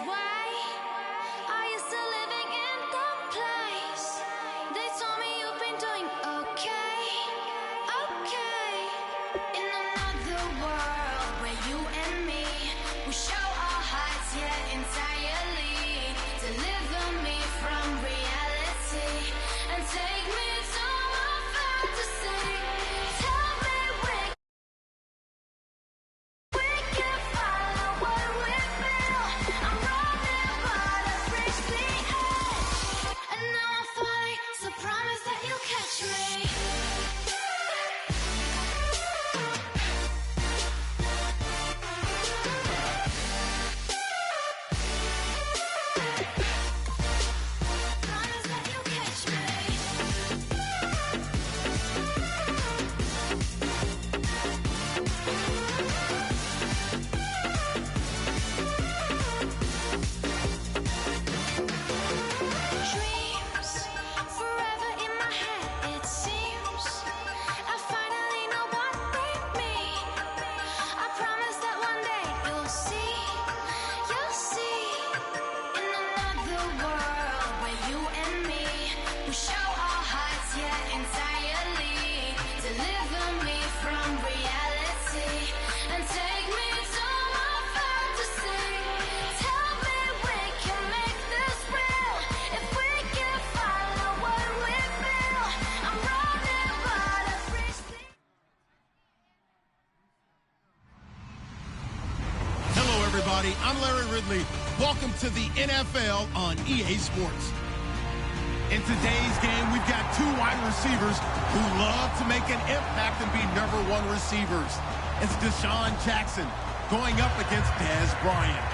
way. Are you still living in the place? They told me you've been doing okay, okay. In another world where you and me, we show our hearts, yeah, entirely. Deliver me from reality and take me to my fantasy. Tell me we can follow what we feel. I'm running, but I've reached the edge, and now I'm falling. So promise that you'll catch me. Promise that you'll catch me. Dreams forever in my head, it seems. I finally know what they mean. I promise that one day you'll see. In another world where you and me, we show our hearts, yeah, entirely. Deliver me from reality and take me to my fantasy. Tell me we can make this real if we can follow what we feel. I'm running, but I've reached the Hello, everybody. I'm Larry Ridley. Welcome to the NFL on EA Sports. In today's game, we've got two wide receivers who love to make an impact and be number one receivers. It's Deshaun Jackson going up against Dez Bryant.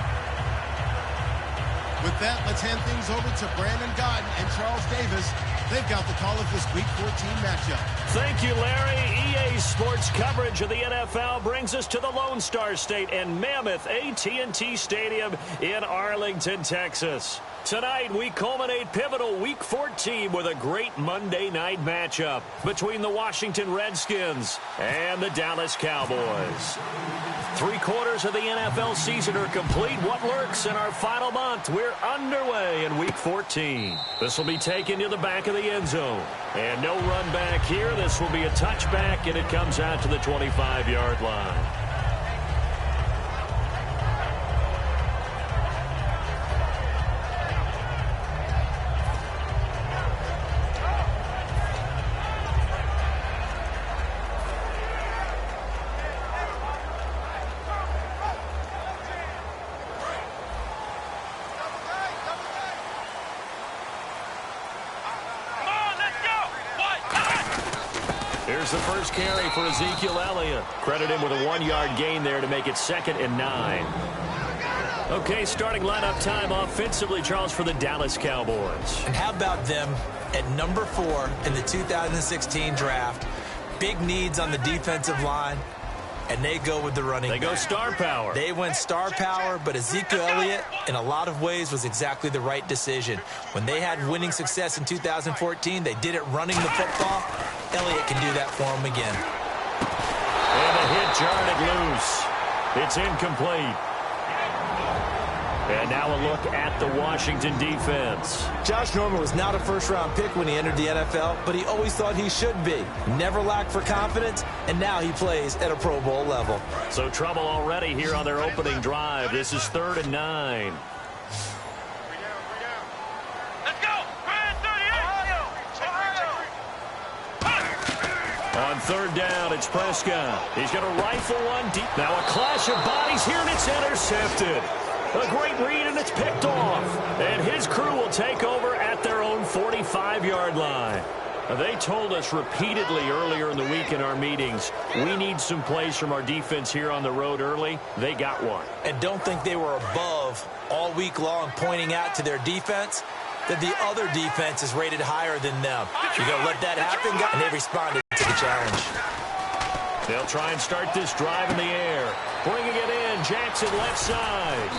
With that, let's hand things over to Brandon Godden and Charles Davis. They've got the call of this Week 14 matchup. Thank you, Larry. EA Sports coverage of the NFL brings us to the Lone Star State and Mammoth AT&T Stadium in Arlington, Texas. Tonight, we culminate pivotal Week 14 with a great Monday night matchup between the Washington Redskins and the Dallas Cowboys. 3/4 of the NFL season are complete. What lurks in our final month? We're underway in Week 14. This will be taken to the back of the end zone. And no run back here. This will be a touchback, and it comes out to the 25-yard line. Here's the first carry for Ezekiel Elliott. Credit him with a 1-yard gain there to make it 2nd and 9. Okay, starting lineup time offensively, Charles, for the Dallas Cowboys. And how about them at number 4 in the 2016 draft? Big needs on the defensive line, and they go with the running back. They go star power. They went star power, but Ezekiel Elliott, in a lot of ways, was exactly the right decision. When they had winning success in 2014, they did it running the football. Elliott can do that for them again. And a hit jarred it loose. It's incomplete. And now a look at the Washington defense. Josh Norman was not a first-round pick when he entered the NFL, but he always thought he should be. Never lacked for confidence, and now he plays at a Pro Bowl level. So trouble already here on their opening drive. This is 3rd and 9. On 3rd down, it's Prescott. He's going to rifle one deep. Now a clash of bodies here, and it's intercepted. A great read, and it's picked off. And his crew will take over at their own 45-yard line. They told us repeatedly earlier in the week in our meetings, we need some plays from our defense here on the road early. They got one. And don't think they were above all week long pointing out to their defense that the other defense is rated higher than them. You're going to let that happen, and they responded to the challenge. They'll try and start this drive in the air. Bringing it in, Jackson left side.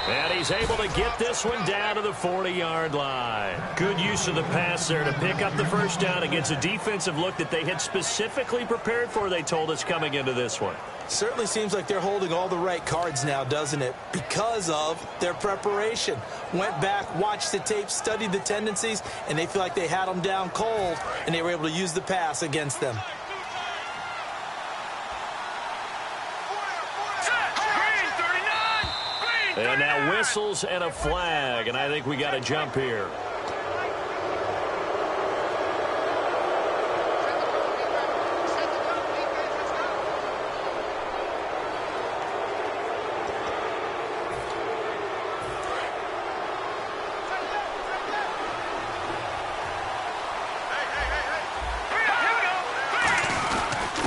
And he's able to get this one down to the 40-yard line. Good use of the pass there to pick up the first down against a defensive look that they had specifically prepared for, they told us, coming into this one. Certainly seems like they're holding all the right cards now, doesn't it? Because of their preparation. Went back, watched the tape, studied the tendencies, and they feel like they had them down cold, and they were able to use the pass against them. And now whistles and a flag, and I think we got a jump here.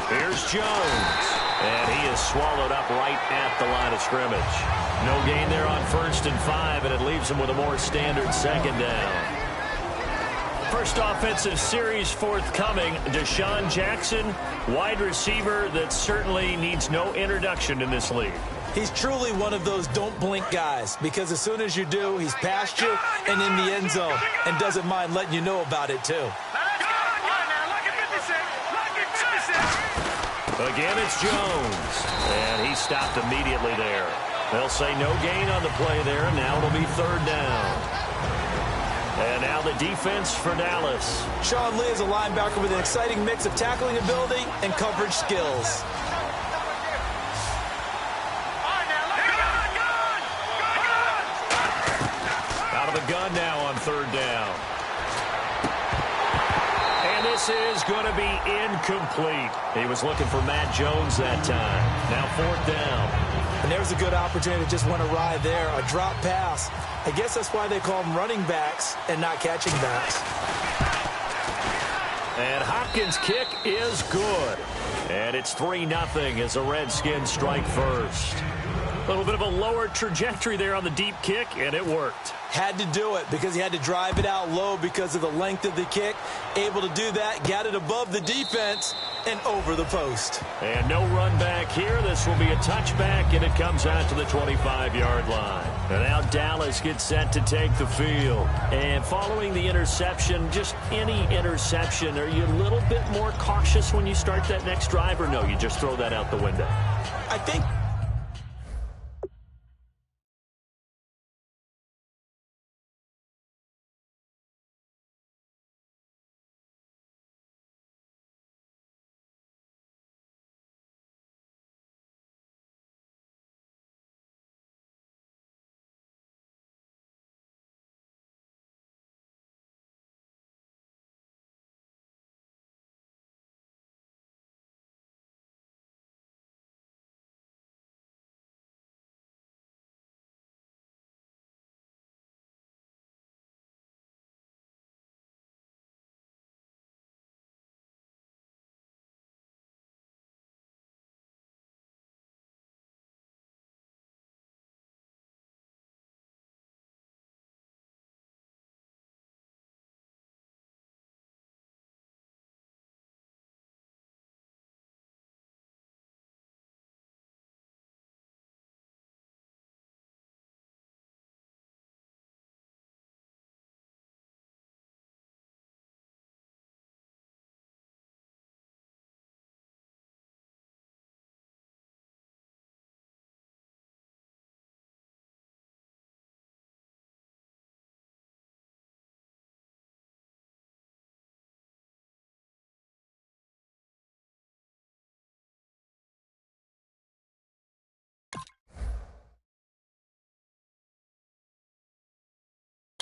Here's Jones. And he is swallowed up right at the line of scrimmage. No gain there on 1st and 5, and it leaves him with a more standard 2nd down. First offensive series forthcoming. Deshaun Jackson, wide receiver that certainly needs no introduction in this league. He's truly one of those don't blink guys, because as soon as you do, he's past you and in the end zone, and doesn't mind letting you know about it too. Again, it's Jones, and he stopped immediately there. They'll say no gain on the play there, and now it'll be 3rd down. And now the defense for Dallas. Sean Lee is a linebacker with an exciting mix of tackling ability and coverage skills. Out of the gun now on 3rd down. And this is going to be incomplete. He was looking for Matt Jones that time. Now 4th down. And there was a good opportunity to just went awry there. A drop pass. I guess that's why they call them running backs and not catching backs. And Hopkins' kick is good. And it's 3-0 as the Redskins strike first. A little bit of a lower trajectory there on the deep kick, and it worked. Had to do it because he had to drive it out low because of the length of the kick. Able to do that, got it above the defense and over the post. And no run back here. This will be a touchback, and it comes out to the 25-yard line. And now Dallas gets set to take the field. And following the interception, just any interception, are you a little bit more cautious when you start that next drive, or no, you just throw that out the window? I think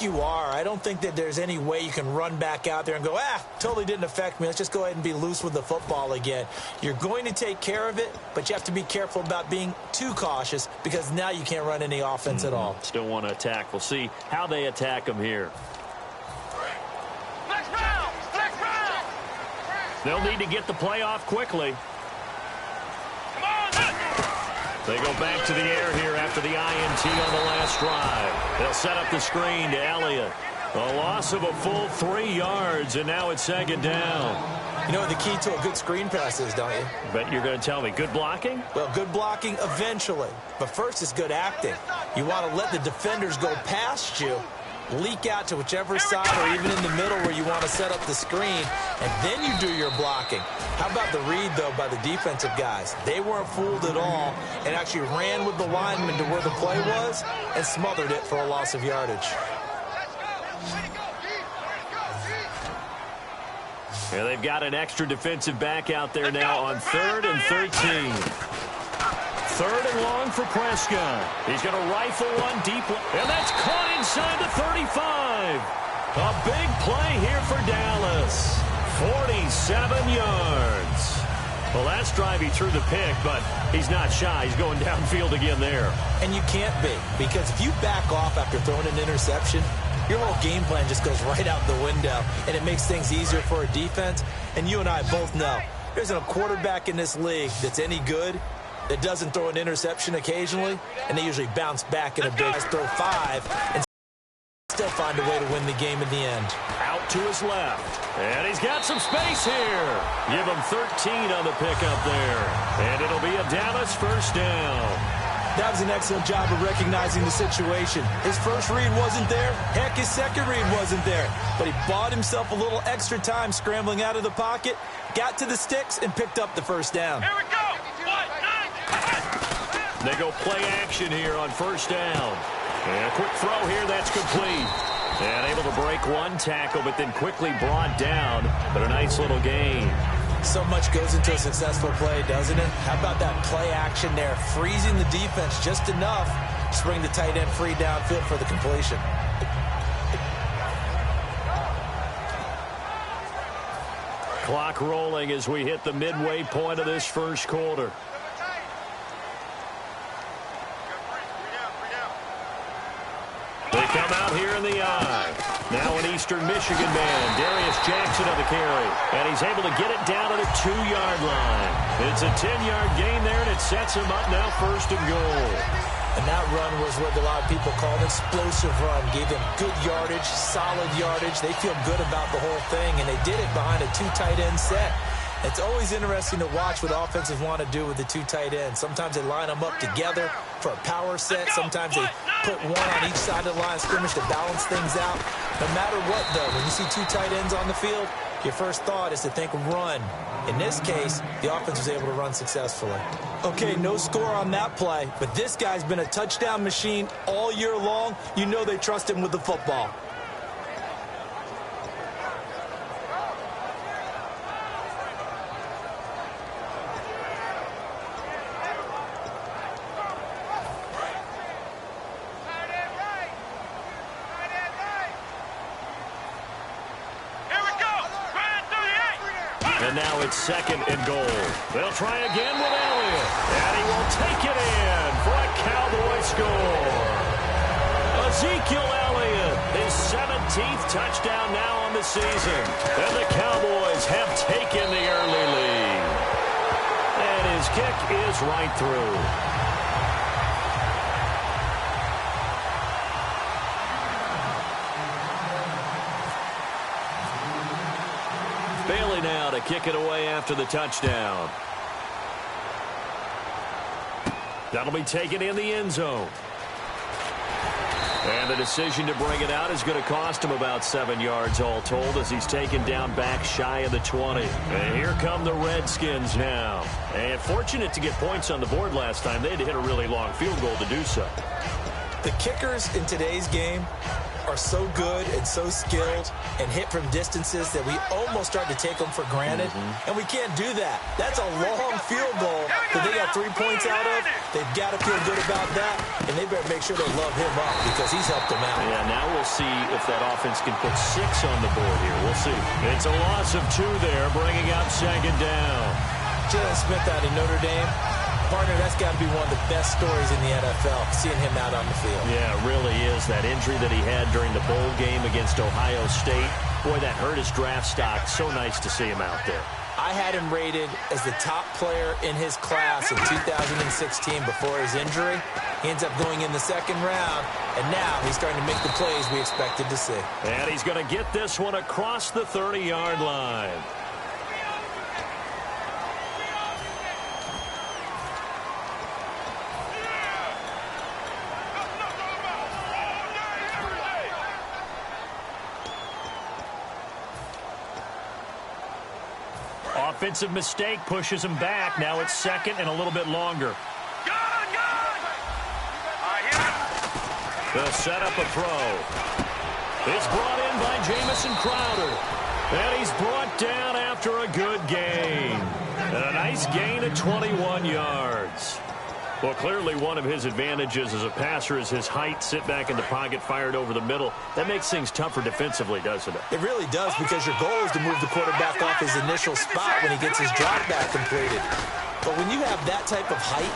you are. I don't think that there's any way you can run back out there and go, totally didn't affect me. Let's just go ahead and be loose with the football again. You're going to take care of it, but you have to be careful about being too cautious because now you can't run any offense at all. Still want to attack. We'll see how they attack them here. They'll need to get the play off quickly. They go back to the air here after the INT on the last drive. They'll set up the screen to Elliott. A loss of a full 3 yards, and now it's 2nd down. You know what the key to a good screen pass is, don't you? But you're going to tell me, good blocking? Well, good blocking eventually. But first is good acting. You want to let the defenders go past you, leak out to whichever side or even in the middle where you want to set up the screen, and then you do your blocking. How about the read, though, by the defensive guys? They weren't fooled at all and actually ran with the lineman to where the play was and smothered it for a loss of yardage. Yeah, they've got an extra defensive back out there now on 3rd and 13. 3rd and long for Prescott. He's going to rifle one deep, and that's caught inside the 35. A big play here for Dallas. 47 yards. Well, last drive he threw the pick, but he's not shy. He's going downfield again there. And you can't be, because if you back off after throwing an interception, your whole game plan just goes right out the window, and it makes things easier for a defense. And you and I both know there isn't a quarterback in this league that's any good that doesn't throw an interception occasionally, and they usually bounce back in a big throw 5 and still find a way to win the game in the end. Out to his left, and he's got some space here. Give him 13 on the pickup there, and it'll be a Dallas first down. That was an excellent job of recognizing the situation. His first read wasn't there. Heck, his second read wasn't there. But he bought himself a little extra time scrambling out of the pocket, got to the sticks, and picked up the first down. Here we go. They go play action here on first down. And a quick throw here, that's complete. And able to break one tackle, but then quickly brought down. But a nice little gain. So much goes into a successful play, doesn't it? How about that play action there, freezing the defense just enough to bring the tight end free downfield for the completion. Clock rolling as we hit the midway point of this first quarter. They come out here in the eye. Now an Eastern Michigan man, Darius Jackson on the carry. And he's able to get it down to the 2-yard line. It's a 10-yard gain there, and it sets him up now 1st and goal. And that run was what a lot of people call an explosive run. Gave them good yardage, solid yardage. They feel good about the whole thing, and they did it behind a 2 tight end set. It's always interesting to watch what offenses want to do with the 2 tight ends. Sometimes they line them up together for a power set. Sometimes they put one on each side of the line of scrimmage to balance things out. No matter what, though, when you see 2 tight ends on the field, your first thought is to think run. In this case, the offense was able to run successfully. Okay, no score on that play, but this guy's been a touchdown machine all year long. You know they trust him with the football. And now it's 2nd and goal. They'll try again with Elliott. And he will take it in for a Cowboy score. Ezekiel Elliott, his 17th touchdown now on the season. And the Cowboys have taken the early lead. And his kick is right through. Bailey now to kick it away after the touchdown. That'll be taken in the end zone. And the decision to bring it out is going to cost him about 7 yards all told as he's taken down back shy of the 20. And here come the Redskins now. And fortunate to get points on the board last time. They had to hit a really long field goal to do so. The kickers in today's game are so good and so skilled and hit from distances that we almost start to take them for granted. And we can't do that. That's a long field goal that they got 3 points out of. They've got to feel good about that, and they better make sure they love him up because he's helped them out. Yeah, now we'll see if that offense can put 6 on the board here. We'll see. It's a loss of 2 there, bringing up 2nd down. Jalen Smith out of Notre Dame. Partner, that's got to be one of the best stories in the NFL, seeing him out on the field. Yeah, it really is. That injury that he had during the bowl game against Ohio State, boy, that hurt his draft stock. So nice to see him out there. I had him rated as the top player in his class in 2016 before his injury. He ends up going in the 2nd round, and now he's starting to make the plays we expected to see. And he's going to get this one across the 30-yard line. defensive mistake pushes him back. Now it's second and a little bit longer. They'll set up a throw. It's brought in by Jamison Crowder. And he's brought down after a good gain. And a nice gain of 21 yards. Well, clearly one of his advantages as a passer is his height. Sit back in the pocket, fired over the middle. That makes things tougher defensively, doesn't it? It really does, because your goal is to move the quarterback off his initial spot when he gets his drop back completed. But when you have that type of height,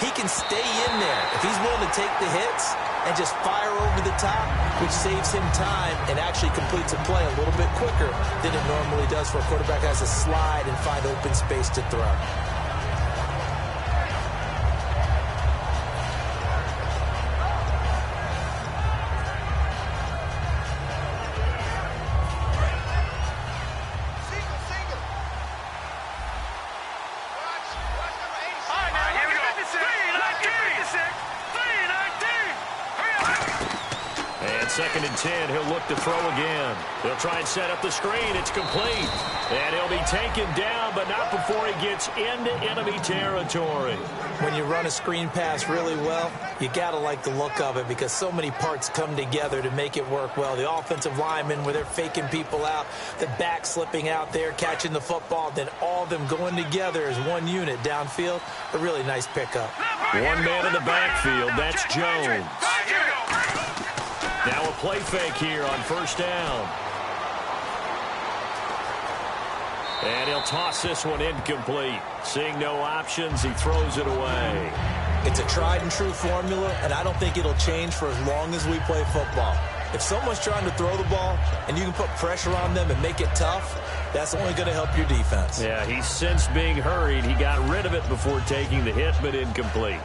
he can stay in there if he's willing to take the hits and just fire over the top, which saves him time and actually completes a play a little bit quicker than it normally does for a quarterback who has to slide and find open space to throw. Second and 10, he'll look to throw again. He'll try and set up the screen. It's complete. And he'll be taken down, but not before he gets into enemy territory. When you run a screen pass really well, you got to like the look of it, because so many parts come together to make it work well. The offensive linemen, where they're faking people out, the back slipping out there, catching the football, then all of them going together as one unit downfield. A really nice pickup. One man in the backfield. That's Jones. Now a play fake here on first down. And he'll toss this one incomplete. Seeing no options, he throws it away. It's a tried and true formula, and I don't think it'll change for as long as we play football. If someone's trying to throw the ball and you can put pressure on them and make it tough, that's only going to help your defense. Yeah, he's since being hurried. He got rid of it before taking the hit, but incomplete.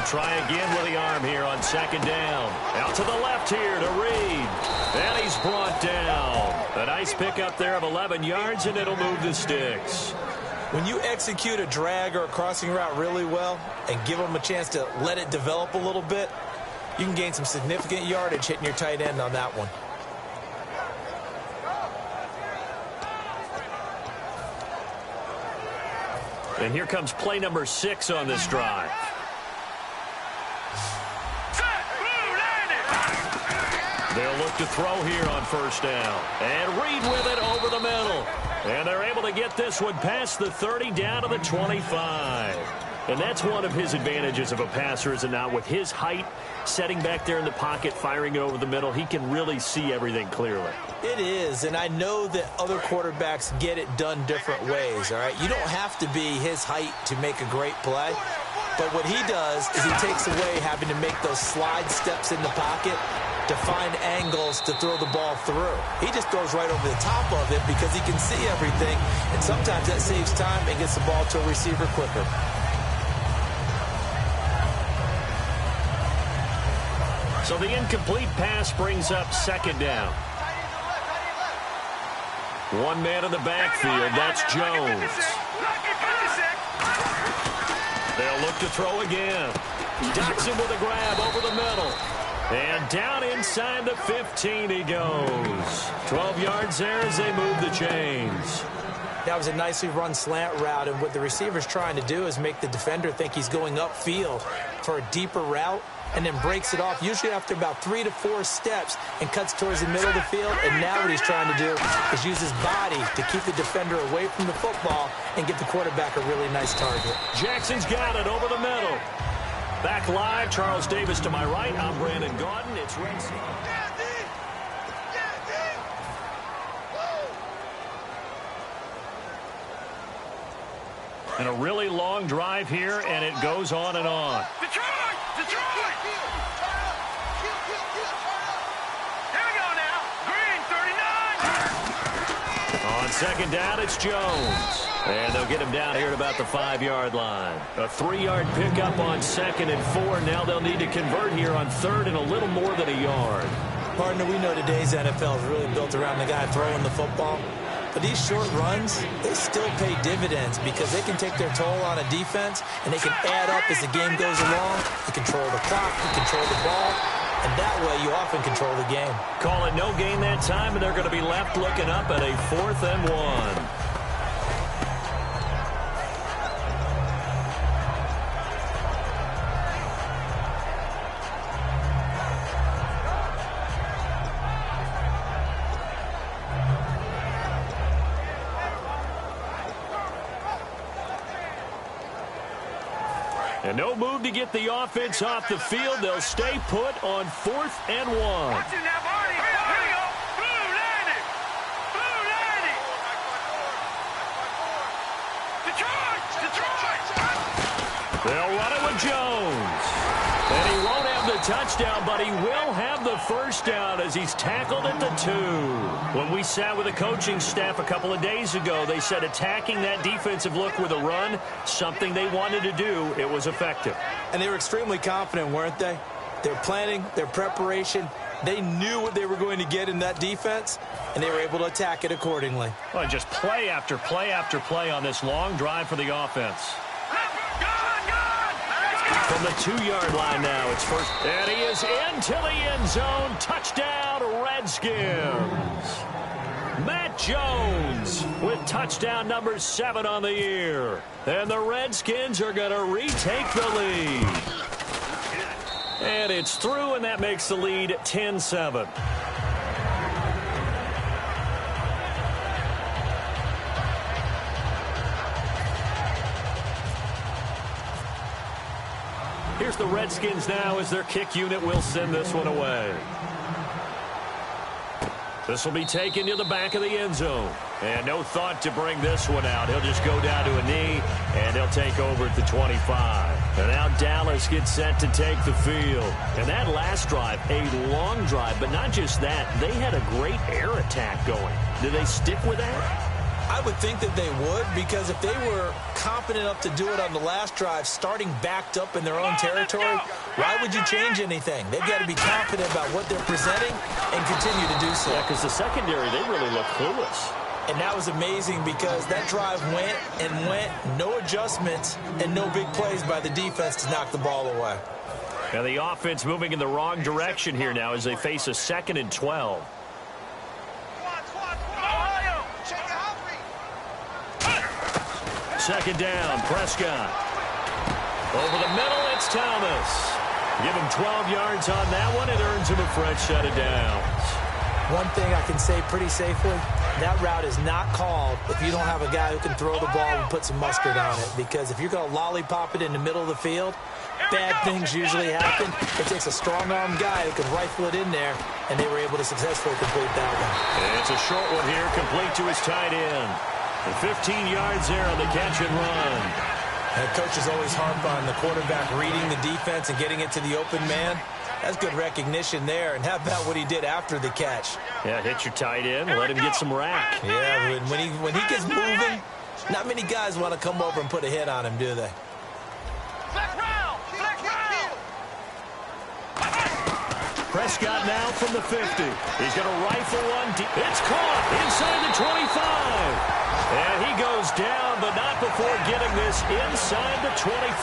Try again with the arm here on second down. Out to the left here to Reed. And he's brought down. A nice pickup there of 11 yards, and it'll move the sticks. When you execute a drag or a crossing route really well and give them a chance to let it develop a little bit, you can gain some significant yardage hitting your tight end on that one. And here comes play number 6 on this drive. They'll look to throw here on first down. And Reed with it over the middle. And they're able to get this one past the 30 down to the 25. And that's one of his advantages of a passer, is it not? With his height, setting back there in the pocket, firing it over the middle, he can really see everything clearly. It is, and I know that other quarterbacks get it done different ways, all right? You don't have to be his height to make a great play. But what he does is he takes away having to make those slide steps in the pocket to find angles to throw the ball through. He just throws right over the top of it because he can see everything, and sometimes that saves time and gets the ball to a receiver quicker. So the incomplete pass brings up second down. One man in the backfield, that's Jones. They'll look to throw again. Docks him with a grab over the middle. And down inside the 15 he goes. 12 yards there as they move the chains. That was a nicely run slant route, and what the receiver's trying to do is make the defender think he's going upfield for a deeper route, and then breaks it off, usually after about 3 to 4 steps, and cuts towards the middle of the field. And now what he's trying to do is use his body to keep the defender away from the football and give the quarterback a really nice target. Jackson's got it over the middle. Back live, Charles Davis to my right. I'm Brandon Gaudin. It's Red Zone. And a really long drive here, and it goes on and on. Detroit! Detroit! Here we go now. Green, 39. On second down, it's Jones. And they'll get him down here at about the 5-yard line. A 3-yard pickup on second and 4. Now they'll need to convert here on third and a little more than a yard. Partner, we know today's NFL is really built around the guy throwing the football. But these short runs, they still pay dividends because they can take their toll on a defense, and they can add up as the game goes along. You control the clock, you control the ball, and that way you often control the game. Call it no gain that time, and they're going to be left looking up at a 4th and 1. And no move to get the offense off the field. They'll stay put on 4th and 1. Watch it now, Barney. Here we go. Blue landing. Blue landing. Detroit. They'll run it with Jones. And he won't have the touchdown, but he will have the first down as he's tackled at the 2. When we sat with the coaching staff a couple of days ago, they said attacking that defensive look with a run, something they wanted to do, it was effective. And they were extremely confident, weren't they? Their planning, their preparation, they knew what they were going to get in that defense, and they were able to attack it accordingly. Well, just play after play after play on this long drive for the offense. From the 2-yard line now, it's first. And he is into the end zone. Touchdown, Redskins. Matt Jones with touchdown number 7 on the year. And the Redskins are going to retake the lead. And it's through, and that makes the lead 10-7. Here's the Redskins now as their kick unit will send this one away. This will be taken to the back of the end zone. And no thought to bring this one out. He'll just go down to a knee, and he'll take over at the 25. And now Dallas gets set to take the field. And that last drive, a long drive, but not just that. They had a great air attack going. Do they stick with that? I would think that they would, because if they were confident enough to do it on the last drive, starting backed up in their own territory, why would you change anything? They've got to be confident about what they're presenting and continue to do so. Yeah, because the secondary, they really look clueless. And that was amazing because that drive went and went, no adjustments, and no big plays by the defense to knock the ball away. And the offense moving in the wrong direction here now as they face a 2nd and 12. Second down, Prescott. Over the middle, it's Thomas. Give him 12 yards on that one. It earns him a fresh set of downs. One thing I can say pretty safely, that route is not called if you don't have a guy who can throw the ball and put some mustard on it. Because if you're going to lollipop it in the middle of the field, bad things usually happen. It takes a strong-arm guy who can rifle it in there, and they were able to successfully complete that one. And it's a short one here, complete to his tight end. And 15 yards there on the catch and run. And coaches always harp on the quarterback reading the defense and getting it to the open man. That's good recognition there. And how about what he did after the catch? Yeah, hit your tight end, let him get some rack. Yeah, when he gets moving, not many guys want to come over and put a hit on him, do they? Prescott now from the 50. He's going to rifle one deep. It's caught inside the 25. And he goes down, but not before getting this inside the 25.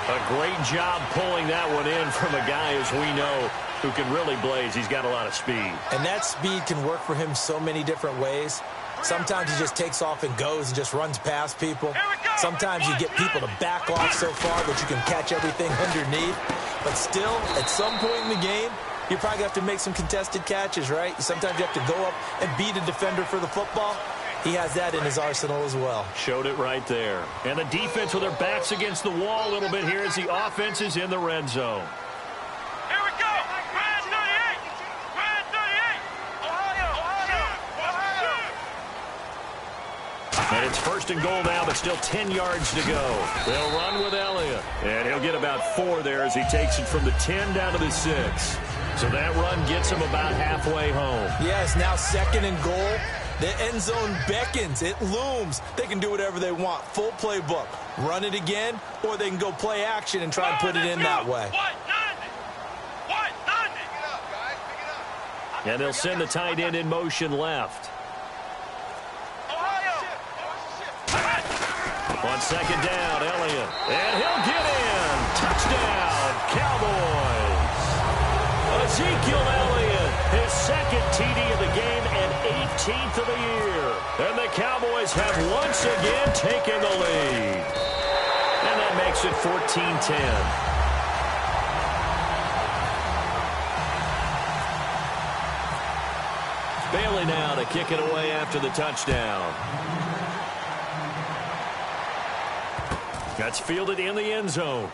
A great job pulling that one in from a guy, as we know, who can really blaze. He's got a lot of speed. And that speed can work for him so many different ways. Sometimes he just takes off and goes and just runs past people. Sometimes you get people to back off so far that you can catch everything underneath. But still, at some point in the game, you probably have to make some contested catches, right? Sometimes you have to go up and beat a defender for the football. He has that in his arsenal as well. Showed it right there. And the defense with their backs against the wall a little bit here as the offense is in the red zone. Here we go. Red 38. Red 38. Ohio. And it's 1st and goal now, but still 10 yards to go. They'll run with Elliott. And he'll get about 4 there as he takes it from the 10 down to the 6. So that run gets him about halfway home. Yes, now 2nd and goal. The end zone beckons. It looms. They can do whatever they want. Full playbook. Run it again, or they can go play action and try and put it in that way. And they'll send the tight end in motion left. On second down, Elliott. And he'll get in. Touchdown, Cowboys. Ezekiel Elliott, his second TD of the game and 18th of the year. And the Cowboys have once again taken the lead. And that makes it 14-10. Bailey now to kick it away after the touchdown. That's fielded in the end zone.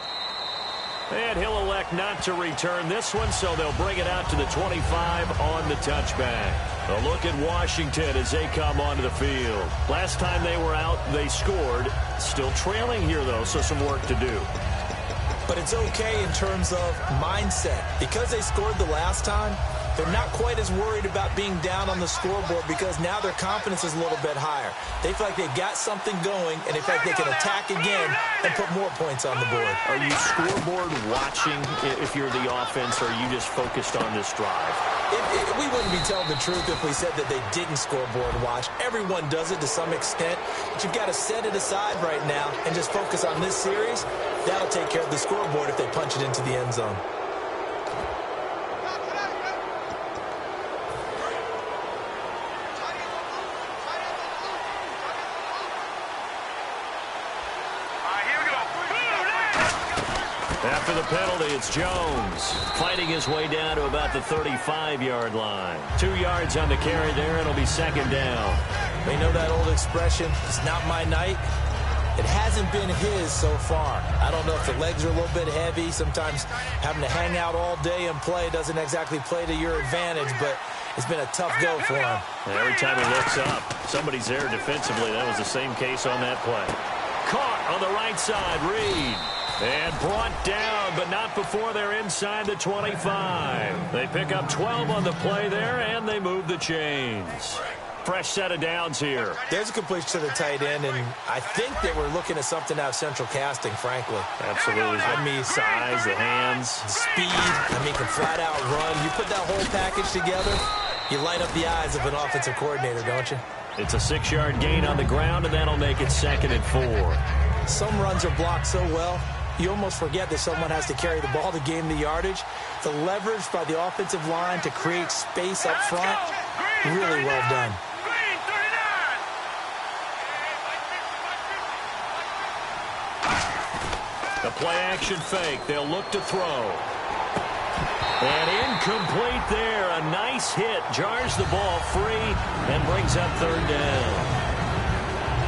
And he'll elect not to return this one, so they'll bring it out to the 25 on the touchback. A look at Washington as they come onto the field. Last time they were out, they scored. Still trailing here, though, so some work to do. But it's okay in terms of mindset. Because they scored the last time, they're not quite as worried about being down on the scoreboard because now their confidence is a little bit higher. They feel like they've got something going, and they feel like they can attack again and put more points on the board. Are you scoreboard watching if you're the offense, or are you just focused on this drive? We wouldn't be telling the truth if we said that they didn't scoreboard watch. Everyone does it to some extent, but you've got to set it aside right now and just focus on this series. That'll take care of the scoreboard if they punch it into the end zone. After the penalty, it's Jones fighting his way down to about the 35-yard line. 2 yards on the carry there. It'll be second down. They know that old expression, it's not my night. It hasn't been his so far. I don't know if the legs are a little bit heavy. Sometimes having to hang out all day and play doesn't exactly play to your advantage, but it's been a tough go for him. Every time he looks up, somebody's there defensively. That was the same case on that play. Caught on the right side, Reed. And brought down, but not before they're inside the 25. They pick up 12 on the play there, and they move the chains. Fresh set of downs here. There's a completion to the tight end, and I think that we're looking at something out of central casting, frankly. Absolutely. I mean, size, the hands. Speed. I mean, can flat out run. You put that whole package together, you light up the eyes of an offensive coordinator, don't you? It's a 6-yard gain on the ground, and that'll make it 2nd and 4. Some runs are blocked so well, you almost forget that someone has to carry the ball to gain the yardage. The leverage by the offensive line to create space up front, really well done. The play-action fake. They'll look to throw. And incomplete there. A nice hit. Jars the ball free and brings up 3rd down.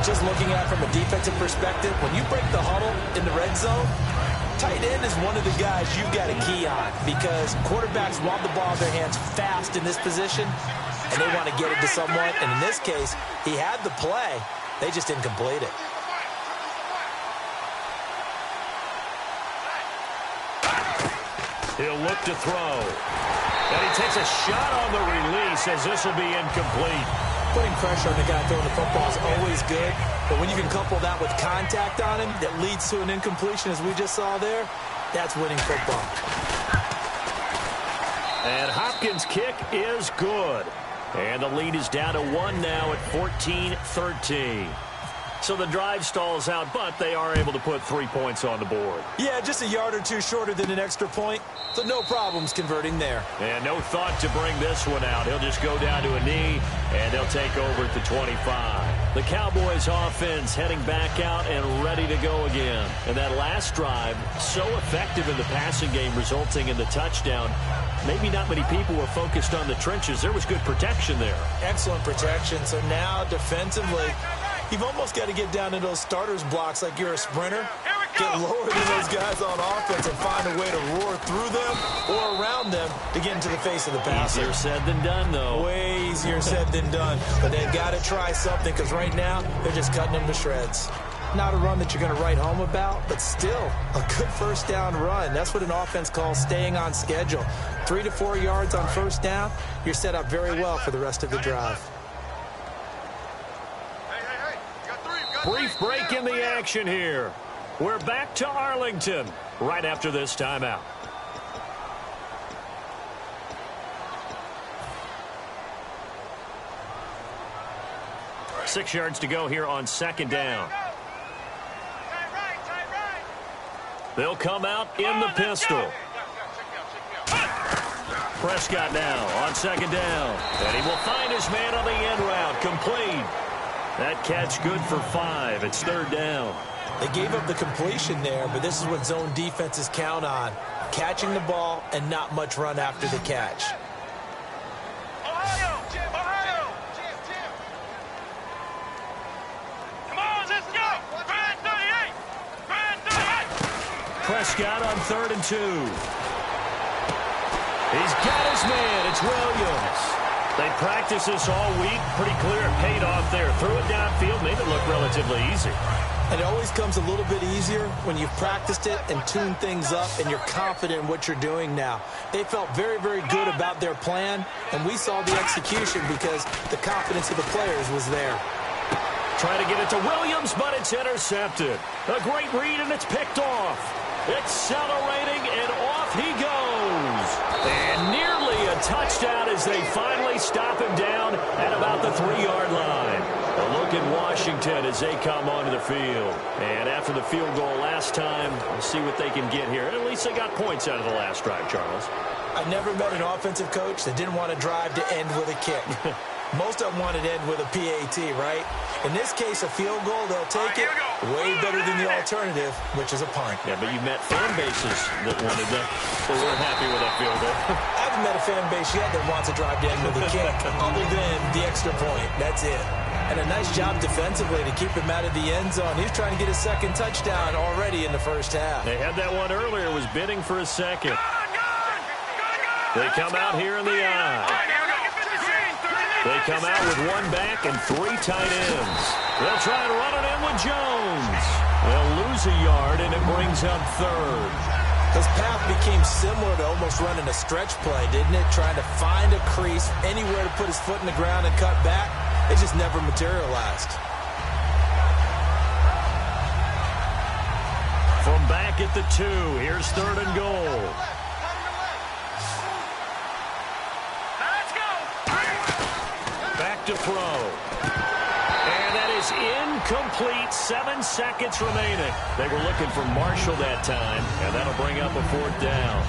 Just looking at it from a defensive perspective, when you break the huddle in the red zone, tight end is one of the guys you've got a key on because quarterbacks want the ball in their hands fast in this position, and they want to get it to someone. And in this case, he had the play. They just didn't complete it. He'll look to throw. And he takes a shot on the release as this will be incomplete. Putting pressure on the guy throwing the football is always good, but when you can couple that with contact on him that leads to an incompletion, as we just saw there, that's winning football. And Hopkins' kick is good. And the lead is down to 1 now at 14-13. So the drive stalls out, but they are able to put 3 points on the board. Yeah, just a yard or two shorter than an extra point, so no problems converting there. And no thought to bring this one out. He'll just go down to a knee, and they'll take over at the 25. The Cowboys offense heading back out and ready to go again. And that last drive, so effective in the passing game, resulting in the touchdown. Maybe not many people were focused on the trenches. There was good protection there. Excellent protection. So now defensively, you've almost got to get down to those starters blocks like you're a sprinter. Get lower than those guys on offense and find a way to roar through them or around them to get into the face of the passer. Easier said than done, though. Way easier said than done. But they've got to try something because right now they're just cutting them to shreds. Not a run that you're going to write home about, but still a good first down run. That's what an offense calls staying on schedule. 3 to 4 yards on first down, you're set up very well for the rest of the drive. Brief break in the action here. We're back to Arlington right after this timeout. .6 yards to go here on second down. They'll come out in the pistol. Prescott now on second down. And he will find his man on the end route. Complete. That catch good for 5. It's third down. They gave up the completion there, but this is what zone defenses count on. Catching the ball and not much run after the catch. Ohio! Ohio! Come on, let's go! Brand 38! Brand 38! Prescott on 3rd and 2. He's got his man. It's Williams. They practiced this all week. Pretty clear it paid off there. Threw it downfield. Made it look relatively easy. And it always comes a little bit easier when you've practiced it and tuned things up and you're confident in what you're doing now. They felt very, very good about their plan, and we saw the execution because the confidence of the players was there. Trying to get it to Williams, but it's intercepted. A great read, and it's picked off. Accelerating, and off he goes. And nearly a touchdown as they finally stop him down at about the 3-yard line. A look at Washington as they come onto the field. And after the field goal last time, we'll see what they can get here. At least they got points out of the last drive, Charles. I've never met an offensive coach that didn't want to drive to end with a kick. Most of them want to end with a PAT, right? In this case, a field goal, they'll take it way better than the alternative, which is a punt. Yeah, but you met fan bases that wanted that. They weren't happy with that field goal. I haven't met a fan base yet that wants to drive to end with a kick, other than the extra point. That's it. And a nice job defensively to keep him out of the end zone. He's trying to get his second touchdown already in the first half. They had that one earlier, was bidding for a second. They come out here in the eye. They come out with one back and 3 tight ends. They'll try and run it in with Jones. They'll lose a yard, and it brings up 3rd. His path became similar to almost running a stretch play, didn't it? Trying to find a crease, anywhere to put his foot in the ground and cut back. It just never materialized. From back at the 2, here's 3rd and goal. Back to throw. And that is incomplete. 7 seconds remaining. They were looking for Marshall that time, and that'll bring up a 4th down.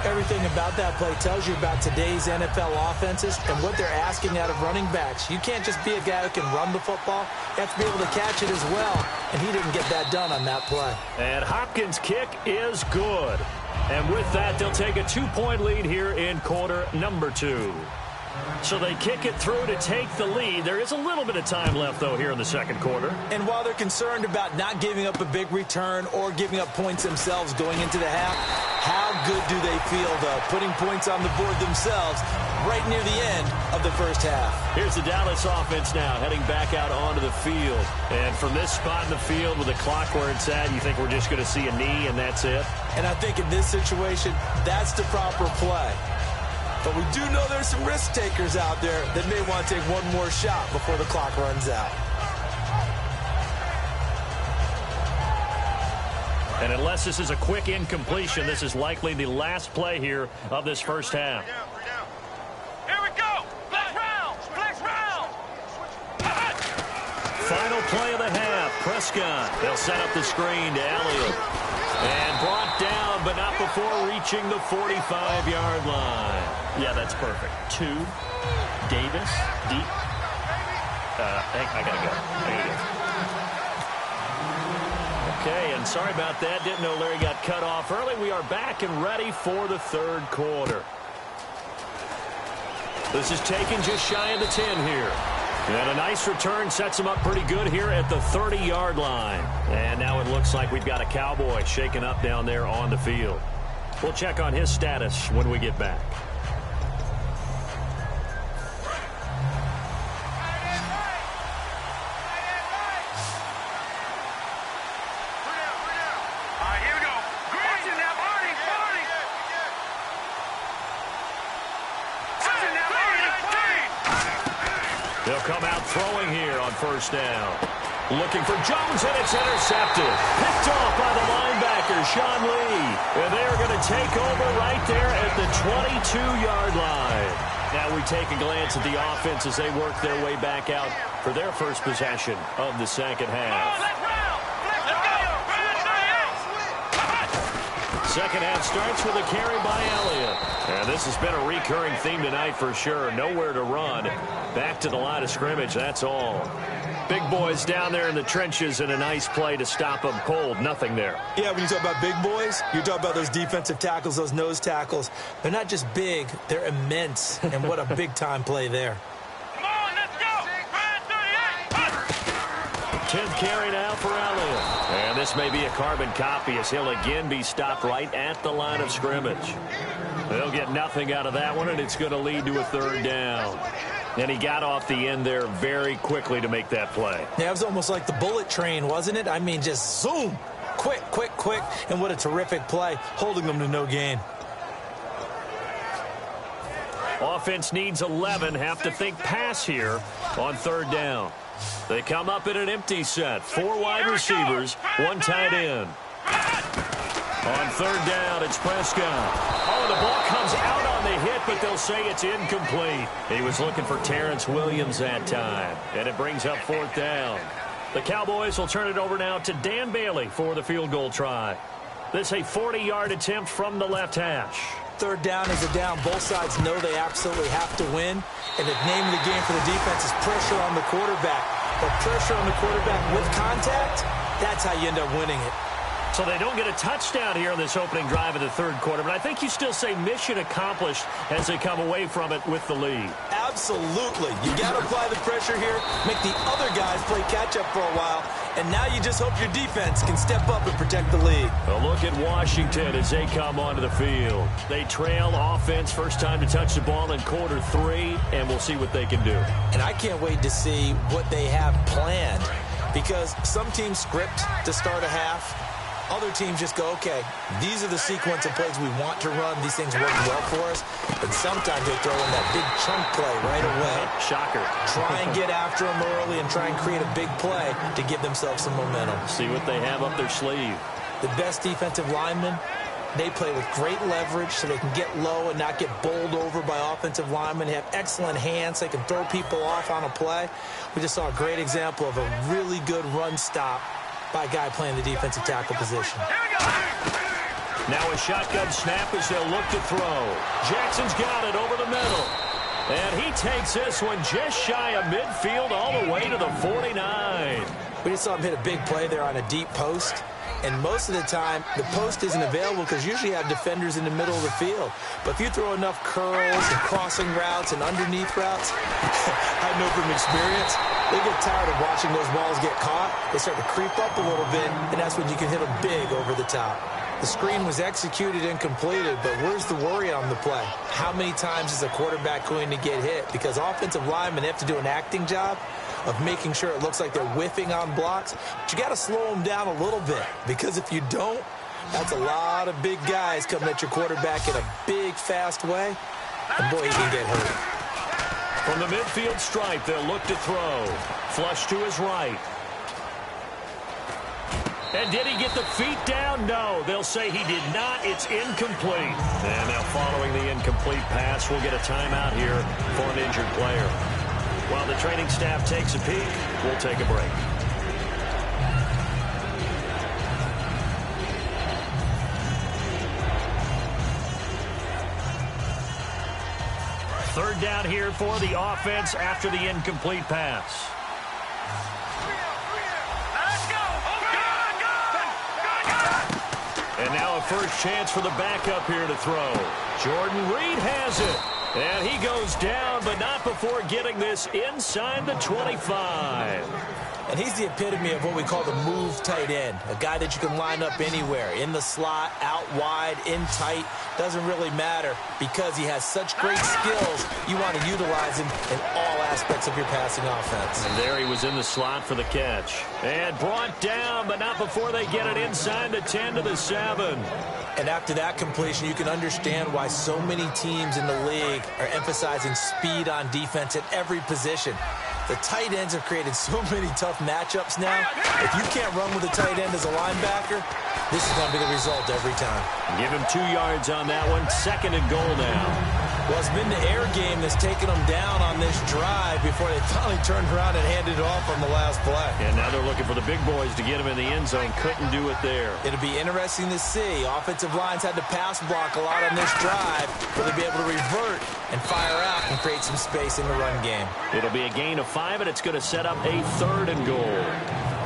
Everything about that play tells you about today's NFL offenses and what they're asking out of running backs. You can't just be a guy who can run the football. You have to be able to catch it as well, and he didn't get that done on that play. And Hopkins' kick is good. And with that, they'll take a 2-point lead here in quarter number 2. So they kick it through to take the lead. There is a little bit of time left, though, here in the second quarter. And while they're concerned about not giving up a big return or giving up points themselves going into the half, how good do they feel, though, putting points on the board themselves right near the end of the first half? Here's the Dallas offense now heading back out onto the field. And from this spot in the field with the clock where it's at, you think we're just going to see a knee and that's it? And I think in this situation, that's the proper play. But we do know there's some risk takers out there that may want to take one more shot before the clock runs out. And unless this is a quick incompletion, this is likely the last play here of this first half. Here we go! Flex round! Flex round! Final play of the half. Prescott. They'll set up the screen to Elliott. And brought down, but not before reaching the 45-yard line. Yeah, that's perfect. 2, Davis, deep. I gotta go. Okay, and sorry about that. Didn't know Larry got cut off early. We are back and ready for the third quarter. This is taken just shy of the 10 here. And a nice return sets him up pretty good here at the 30-yard line. And now it looks like we've got a Cowboy shaken up down there on the field. We'll check on his status when we get back. They'll come out throwing here on first down. Looking for Jones, and it's intercepted. Picked off by the linebacker, Sean Lee. And they're going to take over right there at the 22-yard line. Now we take a glance at the offense as they work their way back out for their first possession of the second half. Second half starts with a carry by Elliott. And this has been a recurring theme tonight for sure. Nowhere to run. Back to the line of scrimmage, that's all. Big boys down there in the trenches and a nice play to stop them cold. Nothing there. Yeah, when you talk about big boys, you're talking about those defensive tackles, those nose tackles. They're not just big, they're immense. And what a big-time play there. Come on, let's go. 10th carry now for Elliott. And this may be a carbon copy as he'll again be stopped right at the line of scrimmage. They'll get nothing out of that one, and it's going to lead to a third down. And he got off the end there very quickly to make that play. Yeah, it was almost like the bullet train, wasn't it? I mean, just zoom. Quick, quick, quick. And what a terrific play, holding them to no gain. Offense needs 11. Have to think pass here on third down. They come up in an empty set. 4 wide receivers, 1 tight end. On third down, it's Prescott. Oh, the ball comes out on the hit, but they'll say it's incomplete. He was looking for Terrence Williams that time, and it brings up 4th down. The Cowboys will turn it over now to Dan Bailey for the field goal try. This a 40-yard attempt from the left hash. Third down is a down. Both sides know they absolutely have to win. And the name of the game for the defense is pressure on the quarterback. But pressure on the quarterback with contact, that's how you end up winning it. So they don't get a touchdown here in this opening drive of the third quarter, but I think you still say mission accomplished as they come away from it with the lead. Absolutely. You got to apply the pressure here, make the other guys play catch-up for a while, and now you just hope your defense can step up and protect the lead. A look at Washington as they come onto the field. They trail offense, first time to touch the ball in quarter 3, and we'll see what they can do. And I can't wait to see what they have planned, because some teams script to start a half. Other teams just go, okay, these are the sequence of plays we want to run. These things work well for us. And sometimes they throw in that big chunk play right away. Shocker. Try and get after them early and try and create a big play to give themselves some momentum. See what they have up their sleeve. The best defensive linemen, they play with great leverage so they can get low and not get bowled over by offensive linemen. They have excellent hands. They can throw people off on a play. We just saw a great example of a really good run stop by a guy playing the defensive tackle position. Now a shotgun snap as they'll look to throw. Jackson's got it over the middle. And he takes this one just shy of midfield all the way to the 49. We just saw him hit a big play there on a deep post. And most of the time, the post isn't available because usually you have defenders in the middle of the field. But if you throw enough curls and crossing routes and underneath routes, I know from experience, they get tired of watching those balls get caught. They start to creep up a little bit, and that's when you can hit them big over the top. The screen was executed and completed, but where's the worry on the play? How many times is a quarterback going to get hit? Because offensive linemen have to do an acting job of making sure it looks like they're whiffing on blocks. But you got to slow them down a little bit, because if you don't, that's a lot of big guys coming at your quarterback in a big, fast way. And boy, he can get hurt. From the midfield stripe, they'll look to throw. Flush to his right. And did he get the feet down? No. They'll say he did not. It's incomplete. And now following the incomplete pass, we'll get a timeout here for an injured player. While the training staff takes a peek, we'll take a break. Third down here for the offense after the incomplete pass. And now a first chance for the backup here to throw. Jordan Reed has it. And he goes down, but not before getting this inside the 25. And he's the epitome of what we call the move tight end. A guy that you can line up anywhere. In the slot, out wide, in tight. Doesn't really matter because he has such great skills. You want to utilize him in all aspects of your passing offense. And there he was in the slot for the catch. And brought down, but not before they get it inside the 10 to the 7. And after that completion, you can understand why so many teams in the league are emphasizing speed on defense at every position. The tight ends have created so many tough matchups now. If you can't run with a tight end as a linebacker, this is going to be the result every time. Give him 2 yards on that one. 2nd and goal now. Well, it's been the air game that's taken them down on this drive before they finally turned around and handed it off on the last play. And now they're looking for the big boys to get him in the end zone. Couldn't do it there. It'll be interesting to see. Offensive lines had to pass block a lot on this drive. Will they be able to revert and fire out and create some space in the run game? It'll be a gain of 5, and it's going to set up a 3rd and goal.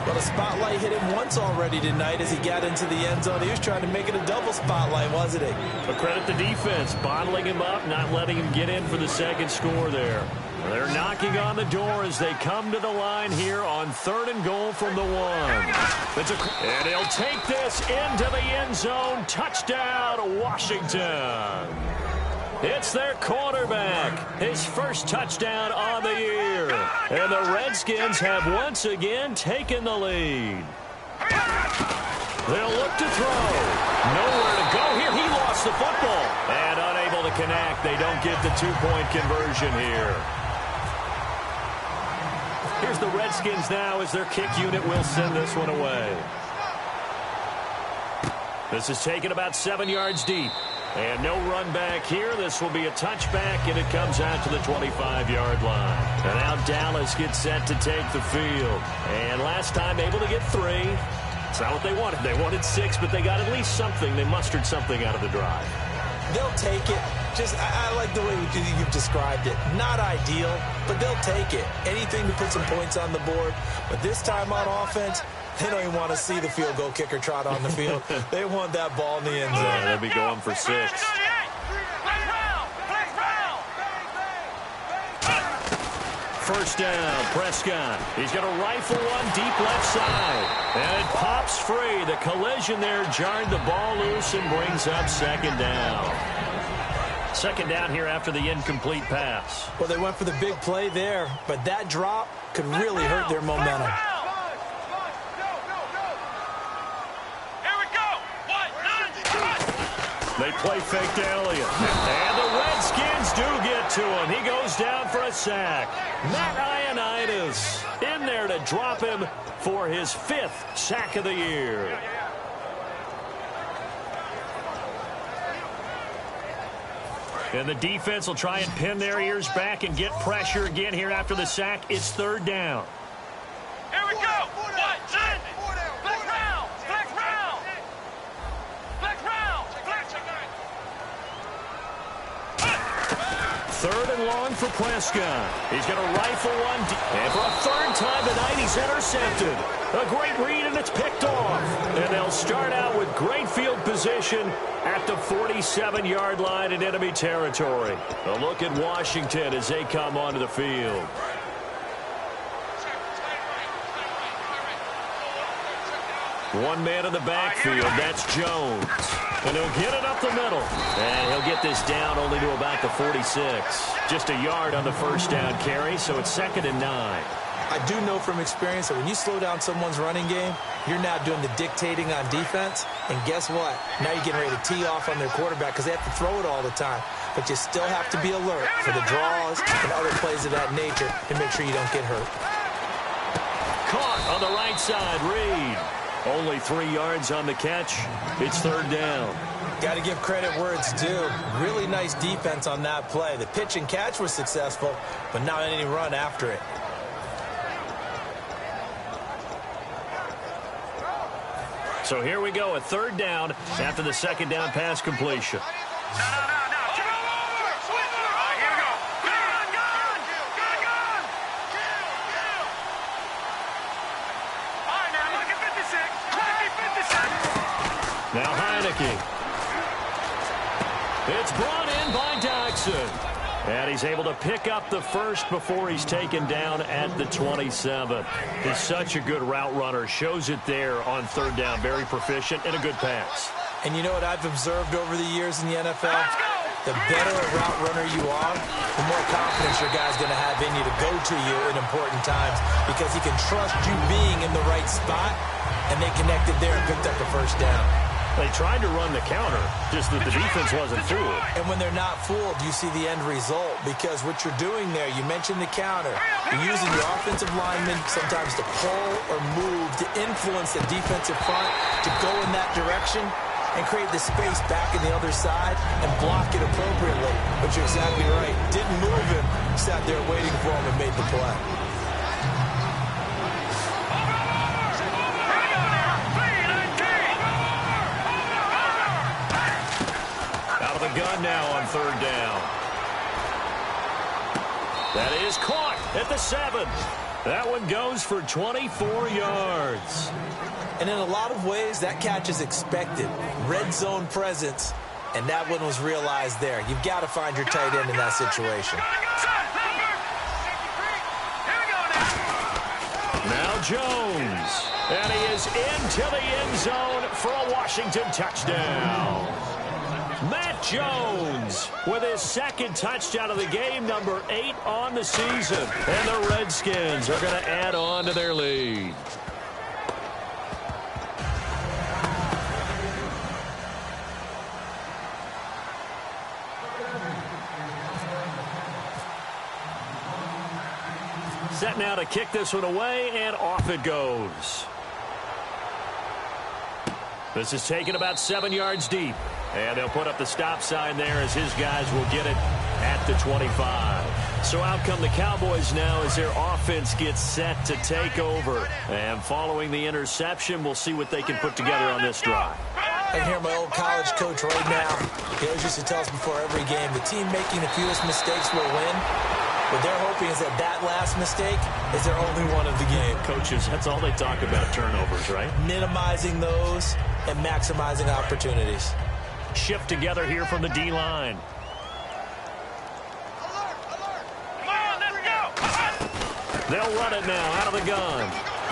Well, the spotlight hit him once already tonight as he got into the end zone. He was trying to make it a double spotlight, wasn't he? But credit the defense, bottling him up, not letting him get in for the 2nd score there. They're knocking on the door as they come to the line here on 3rd and goal from the 1. And he'll take this into the end zone. Touchdown, Washington. It's their quarterback, his first touchdown on the year. And the Redskins have once again taken the lead. They'll look to throw. Nowhere to go here. He lost the football. And unable to connect. They don't get the 2-point conversion here. Here's the Redskins now as their kick unit will send this one away. This is taken about 7 yards deep. And no run back here. This will be a touchback, and it comes out to the 25-yard line. And now Dallas gets set to take the field. And last time able to get 3. It's not what they wanted. They wanted 6, but they got at least something. They mustered something out of the drive. They'll take it. I like the way you've described it. Not ideal, but they'll take it. Anything to put some points on the board. But this time on offense, they don't even want to see the field goal kicker trot on the field. They want that ball in the end zone. Yeah, they'll be going for 6. First down, Prescott. He's going to rifle one deep left side. And it pops free. The collision there jarred the ball loose and brings up 2nd down. 2nd down here after the incomplete pass. Well, they went for the big play there, but that drop could really hurt their momentum. They play fake to Elliott. And the Redskins do get to him. He goes down for a sack. Matt Ioannidis in there to drop him for his 5th sack of the year. And the defense will try and pin their ears back and get pressure again here after the sack. It's 3rd down. Here we go. Third and long for Prescott. He's going to rifle one. And for a 3rd time tonight, he's intercepted. A great read, and it's picked off. And they'll start out with great field position at the 47-yard line in enemy territory. A look at Washington as they come onto the field. One man in the backfield, that's Jones. And he'll get it up the middle. And he'll get this down only to about the 46. Just a yard on the first down carry, so it's 2nd and 9. I do know from experience that when you slow down someone's running game, you're now doing the dictating on defense. And guess what? Now you're getting ready to tee off on their quarterback because they have to throw it all the time. But you still have to be alert for the draws and other plays of that nature to make sure you don't get hurt. Caught on the right side, Reed. Only 3 yards on the catch. It's 3rd down. Got to give credit where it's due. Really nice defense on that play. The pitch and catch was successful, but not any run after it. So here we go, a 3rd down after the 2nd down pass completion. Now Heineke. It's brought in by Dodson. And he's able to pick up the first before he's taken down at the 27. He's such a good route runner. Shows it there on 3rd down. Very proficient and a good pass. And you know what I've observed over the years in the NFL? The better a route runner you are, the more confidence your guy's going to have in you to go to you in important times because he can trust you being in the right spot, and they connected there and picked up the first down. They tried to run the counter, just that the defense wasn't fooled. And when they're not fooled, you see the end result because what you're doing there, you mentioned the counter. You're using your offensive linemen sometimes to pull or move, to influence the defensive front, to go in that direction. and create the space back in the other side and block it appropriately. But you're exactly right. Didn't move him. Sat there waiting for him and made the play. Out of the gun now on third down. That is caught at the 7. That one goes for 24 yards. And in a lot of ways, that catch is expected. Red zone presence, and that one was realized there. You've got to find your tight end in that situation. Now Jones. And he is into the end zone for a Washington touchdown. Matt Jones with his second touchdown of the game, number 8 on the season. And the Redskins are going to add on to their lead. Set now to kick this one away, and off it goes. This is taken about 7 yards deep. And they'll put up the stop sign there as his guys will get it at the 25. So out come the Cowboys now as their offense gets set to take over. And following the interception, we'll see what they can put together on this drive. I can hear my old college coach right now. He always used to tell us before every game, the team making the fewest mistakes will win. What they're hoping is that last mistake is their only one of the game. Coaches, that's all they talk about, turnovers, right? Minimizing those and maximizing opportunities. Shift together here from the D-line. They'll run it now out of the gun.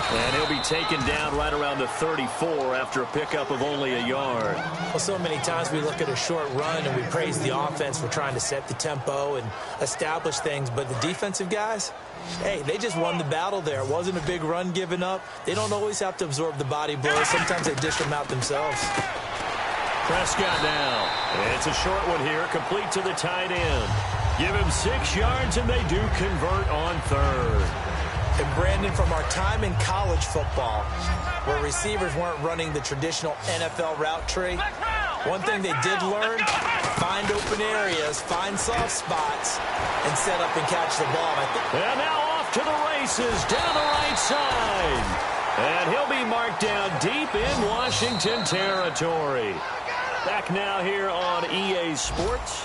And he'll be taken down right around the 34 after a pickup of only a yard. Well, so many times we look at a short run and we praise the offense for trying to set the tempo and establish things. But the defensive guys, hey, they just won the battle there. It wasn't a big run given up. They don't always have to absorb the body blows. Sometimes they dish them out themselves. Prescott now. It's a short one here, complete to the tight end. Give him 6 yards, and they do convert on third. And Brandon, from our time in college football, where receivers weren't running the traditional NFL route tree, one thing they did learn, find open areas, find soft spots, and set up and catch the ball. And now off to the races, down the right side. And he'll be marked down deep in Washington territory. Back now here on EA Sports.